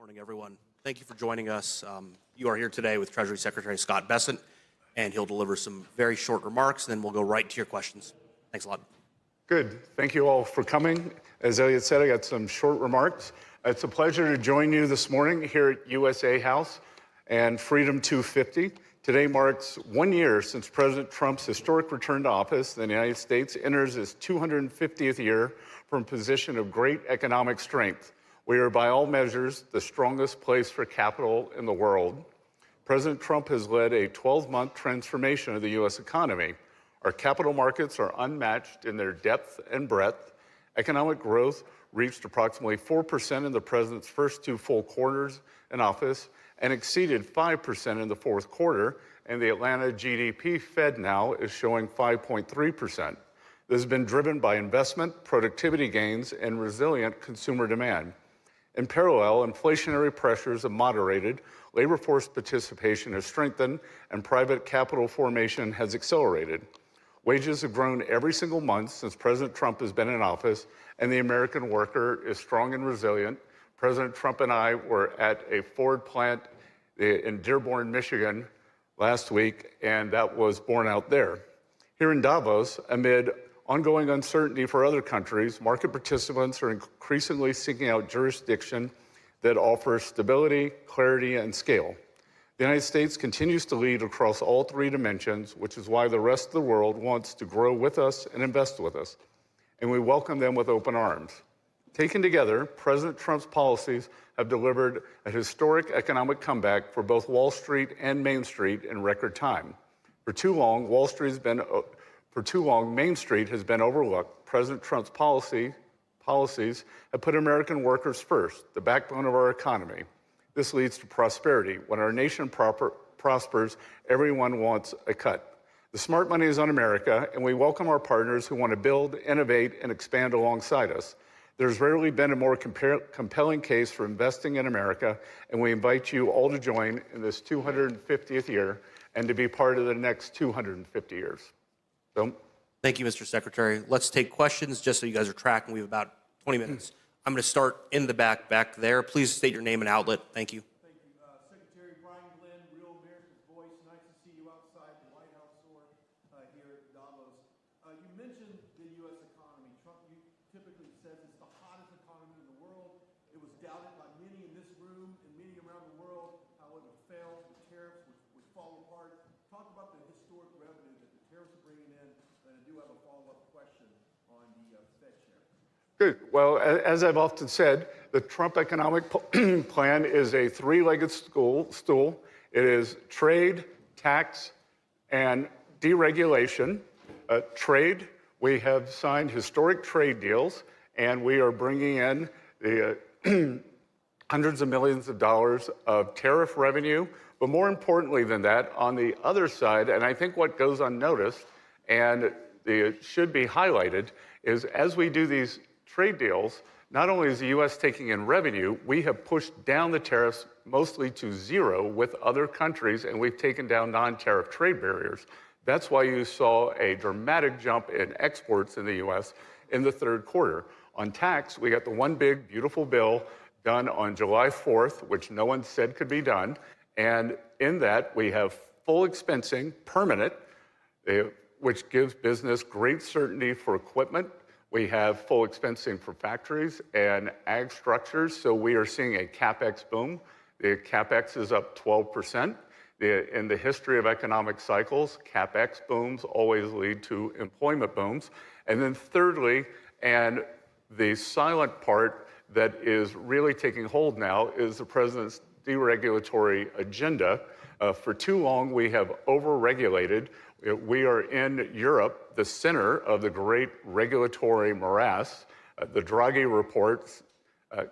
Morning, everyone. Thank you for joining us. You are here today with Treasury Secretary Scott Bessent, and he'll deliver some very short remarks, and then we'll go right to your questions. Thanks a lot. Good. Thank you all for coming. As Elliot said, I got some short remarks. It's a pleasure to join you this morning here at USA House and Freedom 250. Today marks 1 year since President Trump's historic return to office. The United States enters its 250th year from a position of great economic strength. We are, by all measures, the strongest place for capital in the world. President Trump has led a 12-month transformation of the U.S. economy. Our capital markets are unmatched in their depth and breadth. Economic growth reached approximately 4% in the president's first 2 full quarters in office and exceeded 5% in the fourth quarter, and the Atlanta GDP Fed now is showing 5.3%. This has been driven by investment, productivity gains, and resilient consumer demand. In parallel, inflationary pressures have moderated, labor force participation has strengthened, and private capital formation has accelerated. Wages have grown every single month since President Trump has been in office, and the American worker is strong and resilient. President Trump and I were at a Ford plant in Dearborn, Michigan last week, and that was borne out there. Here in Davos, amid ongoing uncertainty for other countries, market participants are increasingly seeking out jurisdiction that offers stability, clarity, and scale. The United States continues to lead across all 3 dimensions, which is why the rest of the world wants to grow with us and invest with us, and we welcome them with open arms. Taken together, President Trump's policies have delivered a historic economic comeback for both Wall Street and Main Street in record time. For too long, Main Street has been overlooked. President Trump's policies have put American workers first, the backbone of our economy. This leads to prosperity. When our nation prospers, everyone wants a cut. The smart money is on America, and we welcome our partners who want to build, innovate, and expand alongside us. There's rarely been a more compelling case for investing in America, and we invite you all to join in this 250th year and to be part of the next 250 years. So, thank you, Mr. Secretary. Let's take questions just so you guys are tracking. We have about 20 minutes. I'm going to start in the back there. Please state your name and outlet. Thank you. Thank you. Secretary Brian Glenn, Real America's Voice. Nice to see you outside the White House or here at Davos. You mentioned the U.S. economy. Trump typically says it's the hottest economy in the world. It was doubted by many in this room and many around the world how it would fail. The tariffs would fall apart. Talk about the historic revenue that the tariffs are bringing in, and I do have a follow-up question on the Fed chair. good. Well, as I've often said, the Trump economic plan is a 3-legged stool. It is trade, tax, and deregulation. Trade, we have signed historic trade deals, and we are bringing in the hundreds of millions of dollars of tariff revenue. But more importantly than that, on the other side, and I think what goes unnoticed and it should be highlighted, is as we do these trade deals, not only is the U.S. taking in revenue, we have pushed down the tariffs mostly to 0 with other countries, and we've taken down non-tariff trade barriers. That's why you saw a dramatic jump in exports in the U.S. in the 3rd quarter. On tax, we got the one big, beautiful bill done on July 4th, which no one said could be done. And in that, we have full expensing, permanent, which gives business great certainty for equipment. We have full expensing for factories and ag structures, so we are seeing a CapEx boom. The CapEx is up 12%. In the history of economic cycles, CapEx booms always lead to employment booms. And then thirdly, and the silent part that is really taking hold now, is the president's deregulatory agenda. For too long, we have over-regulated. We are in Europe, the center of the great regulatory morass. The Draghi report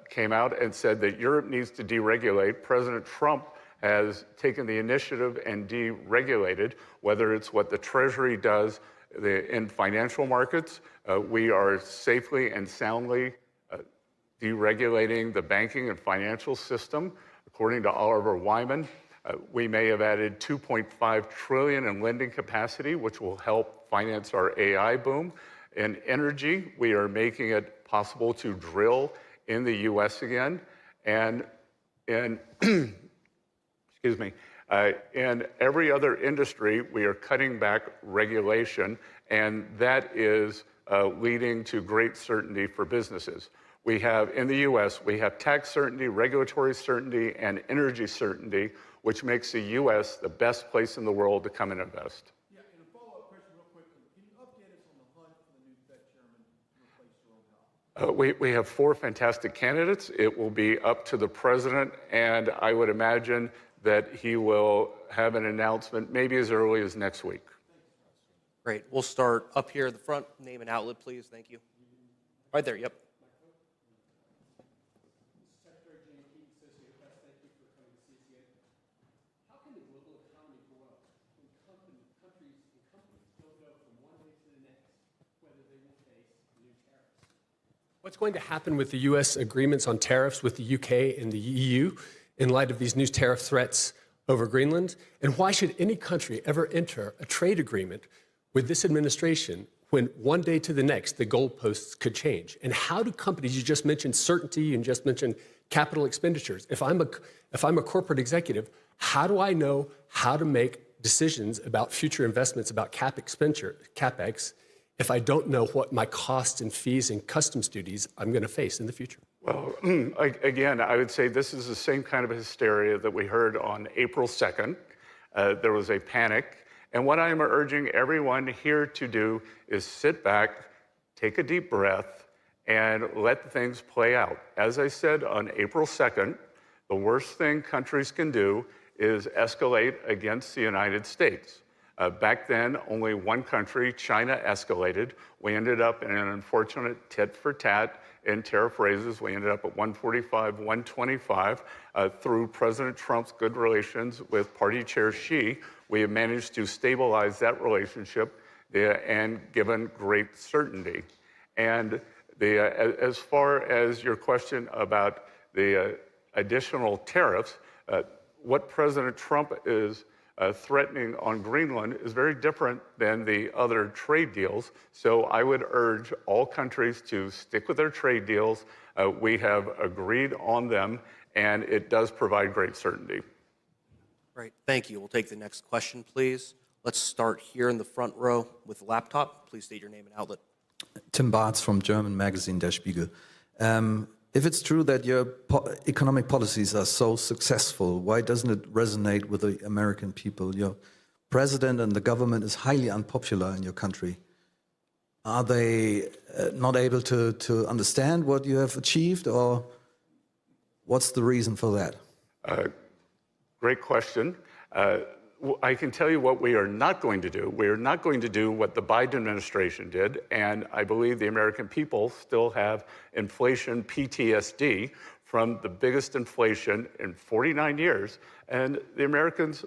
came out and said that Europe needs to deregulate. President Trump has taken the initiative and deregulated, whether it's what the Treasury does in financial markets. We are safely and soundly deregulating the banking and financial system. According to Oliver Wyman, we may have added $2.5 trillion in lending capacity, which will help finance our AI boom. In energy, we are making it possible to drill in the U.S. again. And in, excuse me, in every other industry, we are cutting back regulation, and that is leading to great certainty for businesses. We have, in the US, we have tax certainty, regulatory certainty, and energy certainty, which makes the US the best place in the world to come and invest. Yeah, and a follow-up question real quickly. Can you update us on the hunt for the new Fed chairman to replace Jerome Powell? We have 4 fantastic candidates. It will be up to the president, and I would imagine that he will have an announcement maybe as early as next week. Great. We'll start up here at the front. Name and outlet, please. Thank you. Right there. Yep. Secretary James Keaton, Associated Press, thank you for coming to CCA. How can the global economy grow when countries don't know from one day to the next whether they will face new tariffs? What's going to happen with the U.S. agreements on tariffs with the UK and the EU in light of these new tariff threats over Greenland? And why should any country ever enter a trade agreement with this administration when one day to the next the goalposts could change? And how do companies, you just mentioned certainty and just mentioned capital expenditures. If I'm a corporate executive, how do I know how to make decisions about future investments, about CapEx, if I don't know what my costs and fees and customs duties I'm going to face in the future? Well, again, I would say this is the same kind of hysteria that we heard on April 2nd. There was a panic. And what I'm urging everyone here to do is sit back, take a deep breath, and let things play out. As I said on April 2nd, the worst thing countries can do is escalate against the United States. Back then, only one country, China, escalated. We ended up in an unfortunate tit for tat in tariff raises. We ended up at 145, 125. Through President Trump's good relations with Party Chair Xi, we have managed to stabilize that relationship and given great certainty. And as far as your question about the additional tariffs, what President Trump is threatening on Greenland is very different than the other trade deals. So I would urge all countries to stick with their trade deals. We have agreed on them, and it does provide great certainty. Great. Thank you. We'll take the next question, please. Let's start here in the front row with the laptop. Please state your name and outlet. Tim Bartz from German magazine Der Spiegel. If it's true that your economic policies are so successful, why doesn't it resonate with the American people? Your president and the government is highly unpopular in your country. Are they not able to understand what you have achieved, or what's the reason for that? Great question. I can tell you what we are not going to do. We are not going to do what the Biden administration did, and I believe the American people still have inflation PTSD from the biggest inflation in 49 years, and the Americans,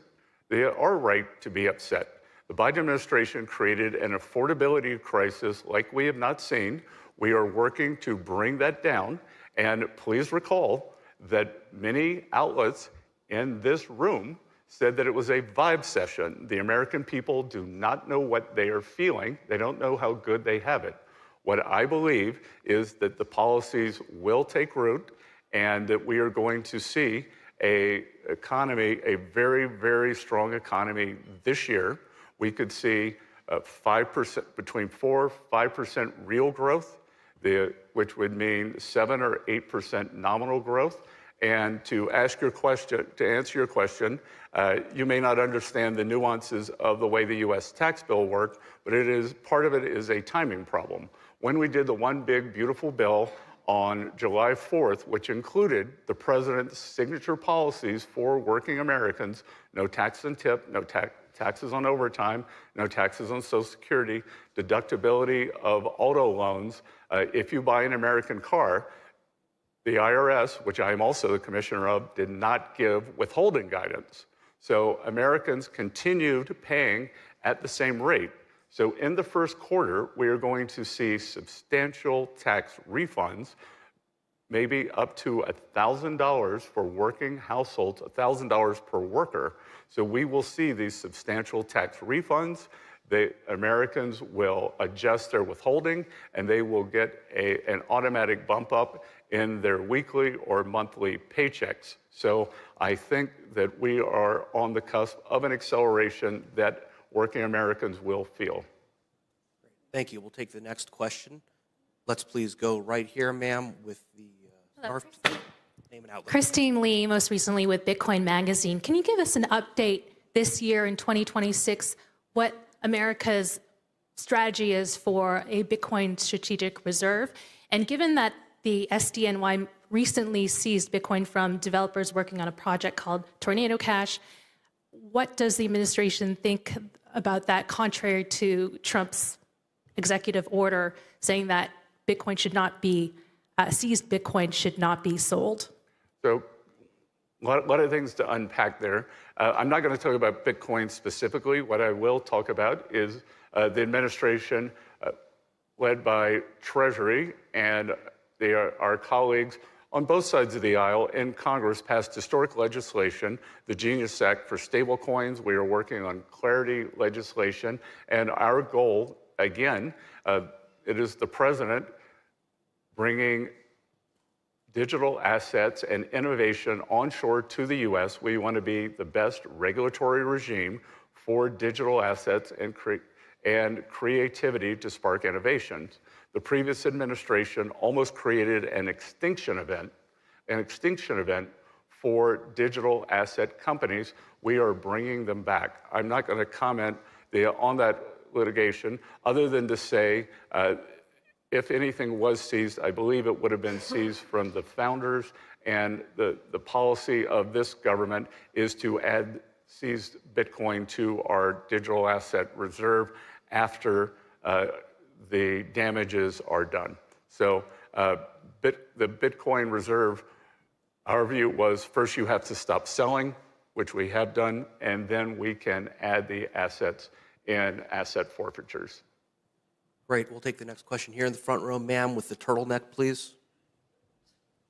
they are right to be upset. The Biden administration created an affordability crisis like we have not seen. We are working to bring that down, and please recall that many outlets in this room said that it was a vibe session. The American people do not know what they are feeling. They don't know how good they have it. What I believe is that the policies will take root and that we are going to see a very, very strong economy this year. We could see 5%, between 4-5% real growth, which would mean 7 or 8% nominal growth. And to answer your question, you may not understand the nuances of the way the U.S. tax bill worked, but part of it is a timing problem. When we did the One Big Beautiful Bill on July 4th, which included the president's signature policies for working Americans, no tax on tip, no taxes on overtime, no taxes on Social Security, deductibility of auto loans. If you buy an American car, the IRS, which I am also the commissioner of, did not give withholding guidance. So Americans continued paying at the same rate. So in the first quarter, we are going to see substantial tax refunds, maybe up to $1,000 for working households, $1,000 per worker. So we will see these substantial tax refunds. Americans will adjust their withholding, and they will get an automatic bump up in their weekly or monthly paychecks. So I think that we are on the cusp of an acceleration that working Americans will feel. Thank you. We'll take the next question. Let's please go right here, ma'am, with the scarf. Name and outlet. Christine Lee, most recently with Bitcoin Magazine. Can you give us an update this year in 2026, what America's strategy is for a Bitcoin strategic reserve? And given that the SDNY recently seized Bitcoin from developers working on a project called Tornado Cash, what does the administration think about that, contrary to Trump's executive order saying that Bitcoin should not be, seized Bitcoin should not be sold? So a lot of things to unpack there. I'm not going to talk about Bitcoin specifically. What I will talk about is the administration led by Treasury and our colleagues on both sides of the aisle in Congress passed historic legislation, the Genius Act for stablecoins. We are working on clarity legislation. And our goal, again, it is the president bringing digital assets and innovation onshore to the U.S. We want to be the best regulatory regime for digital assets and creativity to spark innovations. The previous administration almost created an extinction event for digital asset companies. We are bringing them back. I'm not going to comment on that litigation other than to say, if anything was seized, I believe it would have been seized from the founders, and the policy of this government is to add seized Bitcoin to our digital asset reserve after the damages are done. So the Bitcoin reserve, our view was first you have to stop selling, which we have done, and then we can add the assets in asset forfeitures. Great. We'll take the next question here in the front row. Ma'am, with the turtleneck, please.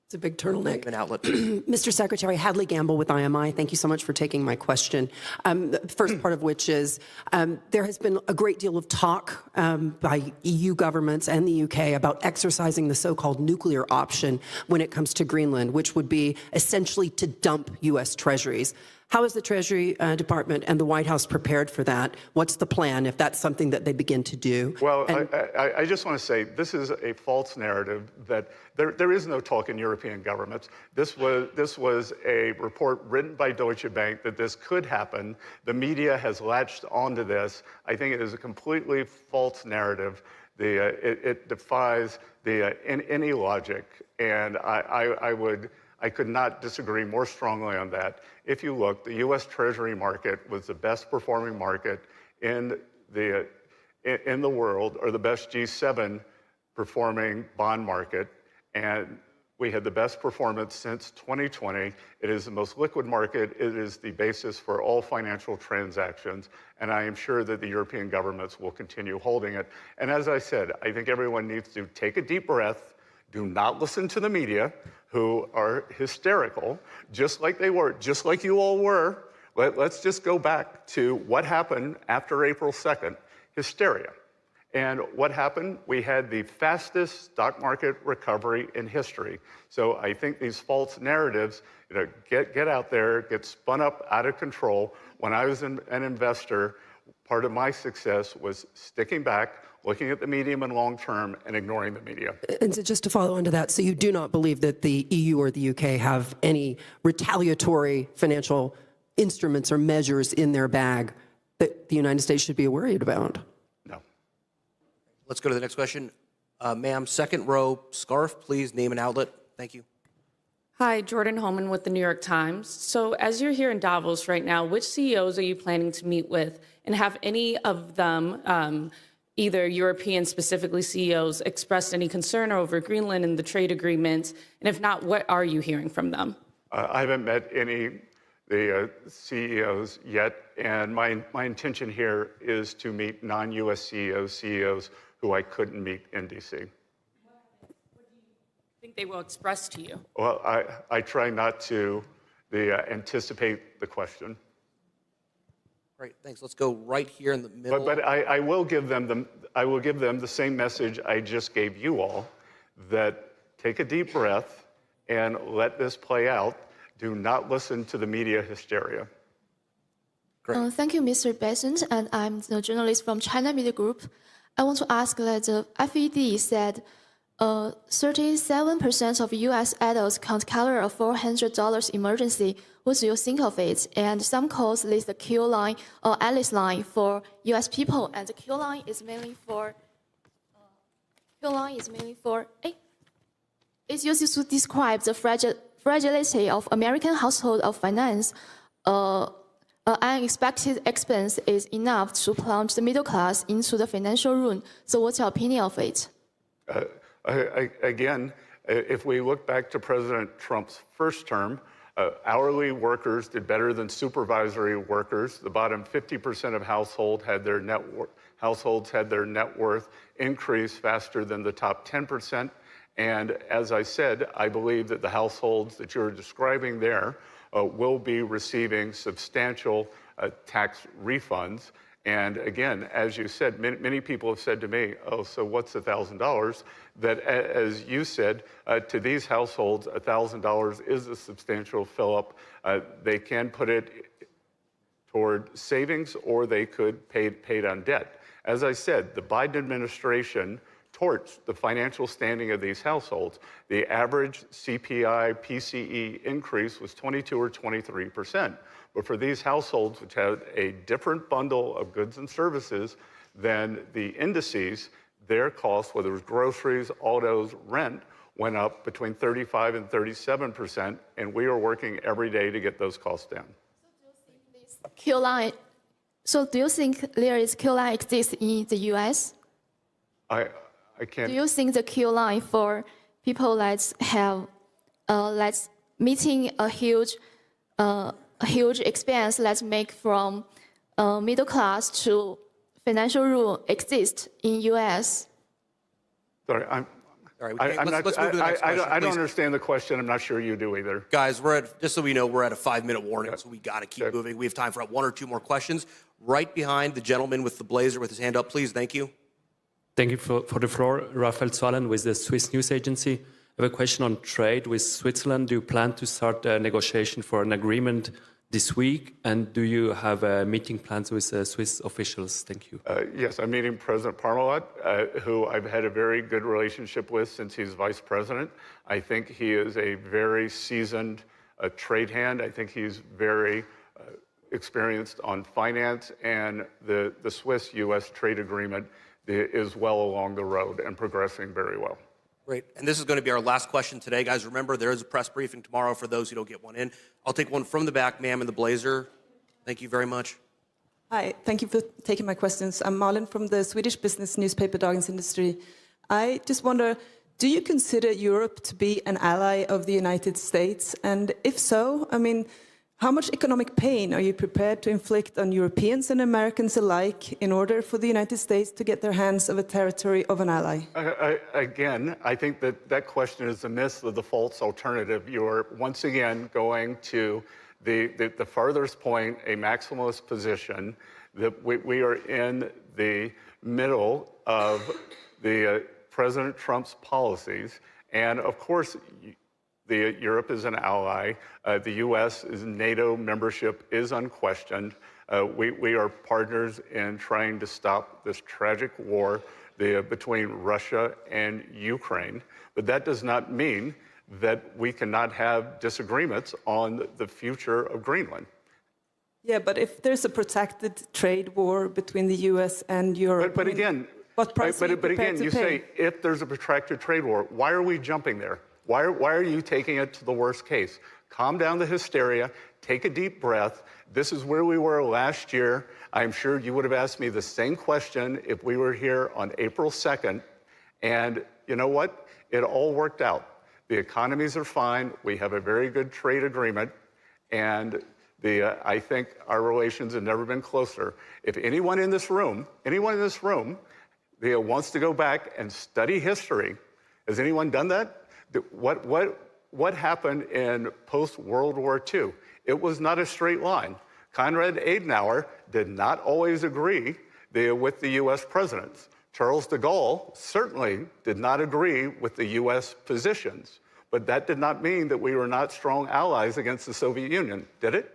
It's a big turtleneck. Name and outlet. Mr. Secretary, Hadley Gamble with IMI. Thank you so much for taking my question. The first part of which is there has been a great deal of talk by EU governments and the UK about exercising the so-called nuclear option when it comes to Greenland, which would be essentially to dump U.S. treasuries. How is the Treasury Department and the White House prepared for that? What's the plan if that's something that they begin to do? Well, I just want to say this is a false narrative that there is no talk in European governments. This was a report written by Deutsche Bank that this could happen. The media has latched onto this. I think it is a completely false narrative. It defies any logic, and I could not disagree more strongly on that. If you look, the U.S. Treasury market was the best performing market in the world, or the best G7 performing bond market, and we had the best performance since 2020. It is the most liquid market. It is the basis for all financial transactions, and I am sure that the European governments will continue holding it. And as I said, I think everyone needs to take a deep breath. Do not listen to the media, who are hysterical, just like they were, just like you all were. Let's just go back to what happened after April 2nd, hysteria. And what happened? We had the fastest stock market recovery in history. So I think these false narratives, get out there, get spun up out of control. When I was an investor, part of my success was sticking back, looking at the medium and long term, and ignoring the media. And so just to follow on to that, so you do not believe that the EU or the UK have any retaliatory financial instruments or measures in their bag that the United States should be worried about? No. Let's go to the next question. Ma'am, second row, scarf, please. Name and outlet. Thank you. Hi, Jordan Holman with the New York Times. So as you're here in Davos right now, which CEOs are you planning to meet with? And have any of them, either European specifically CEOs, expressed any concern over Greenland and the trade agreements? And if not, what are you hearing from them? I haven't met any the CEOs yet, and my intention here is to meet non-US CEOs who I couldn't meet in DC. Think they will express to you? Well, I try not to anticipate the question. Great, thanks. Let's go right here in the middle. But I will give them the same message I just gave you all, that take a deep breath and let this play out. Do not listen to the media hysteria. Thank you, Mr. Bessent, and I'm the journalist from China Media Group. I want to ask that the FED said 37% of U.S. adults can't cover a $400 emergency. What do you think of it? And some calls list the Q line or Alice line for U.S. people, and the Q line is mainly for it's used to describe the fragility of American household of finance. Unexpected expense is enough to plunge the middle class into the financial ruin. So what's your opinion of it? Again, if we look back to President Trump's first term, hourly workers did better than supervisory workers. The bottom 50% of households had their net worth increase faster than the top 10%. And as I said, I believe that the households that you're describing there will be receiving substantial tax refunds. And again, as you said, many people have said to me, oh, so what's $1,000? That, as you said, to these households, $1,000 is a substantial fill-up. They can put it toward savings, or they could pay it on debt. As I said, the Biden administration torched the financial standing of these households. The average CPI, PCE increase was 22 or 23%. But for these households, which had a different bundle of goods and services than the indices, their costs, whether it was groceries, autos, rent, went up between 35 and 37%, and we are working every day to get those costs down. So do you think there is Q line exists in the U.S.? I can't. Do you think the Q line for people that have meeting a huge expense, let's make from middle class to financial ruin exists in U.S.? Sorry, let's move to the next question, I don't please. understand the question. I'm not sure you do either. Guys, just so we know, we're at a 5-minute warning, so we got to keep moving. We have time for one or two more questions. Right behind the gentleman with the blazer with his hand up, please. Thank you. Thank you for the floor. Raphael Zwallen with the Swiss News Agency. I have a question on trade with Switzerland. Do you plan to start a negotiation for an agreement this week? And do you have meeting plans with Swiss officials? Thank you. Yes, I'm meeting President Parmalat, who I've had a very good relationship with since he's vice president. I think he is a very seasoned trade hand. I think he's very experienced on finance, and the Swiss-U.S. trade agreement is well along the road and progressing very well. Great. And this is going to be our last question today. Guys, remember, there is a press briefing tomorrow for those who don't get one in. I'll take one from the back, ma'am, in the blazer. Thank you very much. Hi, thank you for taking my questions. I'm Malin from the Swedish business newspaper Dagens Industri. I just wonder, do you consider Europe to be an ally of the United States? And if so, I mean, how much economic pain are you prepared to inflict on Europeans and Americans alike in order for the United States to get their hands of a territory of an ally? Again, I think that question is a miss of the false alternative. You're once again going to the farthest point, a maximalist position, that we are in the middle of President Trump's policies. And of course, Europe is an ally. The U.S. NATO membership is unquestioned. We are partners in trying to stop this tragic war between Russia and Ukraine. But that does not mean that we cannot have disagreements on the future of Greenland. Yeah, but if there's a protracted trade war between the U.S. and Europe, but again, what price are you prepared to you pay? say if there's a protracted trade war, why are we jumping there? Why are you taking it to the worst case? Calm down the hysteria, take a deep breath. This is where we were last year. I'm sure you would have asked me the same question if we were here on April 2nd. And you know what? It all worked out. The economies are fine. We have a very good trade agreement. And I think our relations have never been closer. If anyone in this room wants to go back and study history, has anyone done that? What happened in post-World War II? It was not a straight line. Konrad Adenauer did not always agree with the U.S. presidents. Charles de Gaulle certainly did not agree with the U.S. positions, but that did not mean that we were not strong allies against the Soviet Union, did it?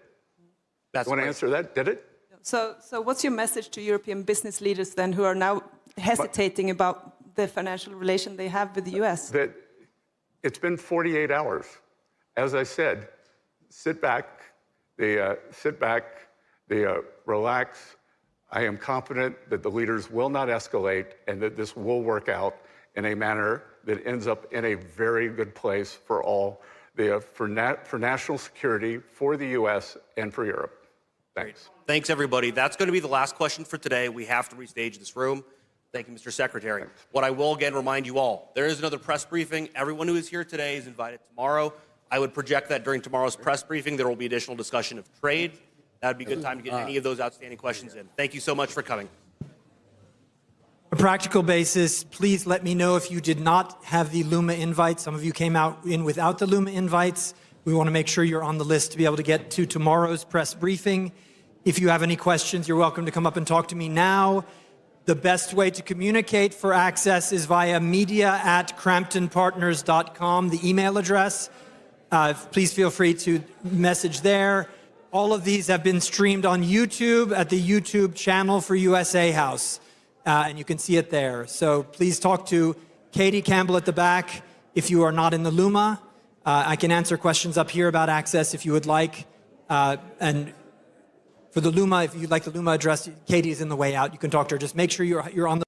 That's You want to right. answer that? Did it? So what's your message to European business leaders then who are now hesitating about the financial relation they have with the US? That it's been 48 hours. As I said, sit back, relax. I am confident that the leaders will not escalate and that this will work out in a manner that ends up in a very good place for all, for national security, for the U.S. and for Europe. Thanks. Thanks, everybody. That's going to be the last question for today. We have to restage this room. Thank you, Mr. Secretary. What I will again remind you all, there is another press briefing. Everyone who is here today is invited tomorrow. I would project that during tomorrow's press briefing, there will be additional discussion of trade. That would be a good time to get any of those outstanding questions in. Thank you so much for coming. On a practical basis, please let me know if you did not have the Luma invite. Some of you came out in without the Luma invites. We want to make sure you're on the list to be able to get to tomorrow's press briefing. If you have any questions, you're welcome to come up and talk to me now. The best way to communicate for Access is via media@cramptonpartners.com, the email address. Please feel free to message there. All of these have been streamed on YouTube at the YouTube channel for USA House, and you can see it there. So please talk to Katie Campbell at the back if you are not in the Luma. I can answer questions up here about Access if you would like. And for the Luma, if you'd like the Luma address, Katie is in the way out. You can talk to her. Just make sure you're on the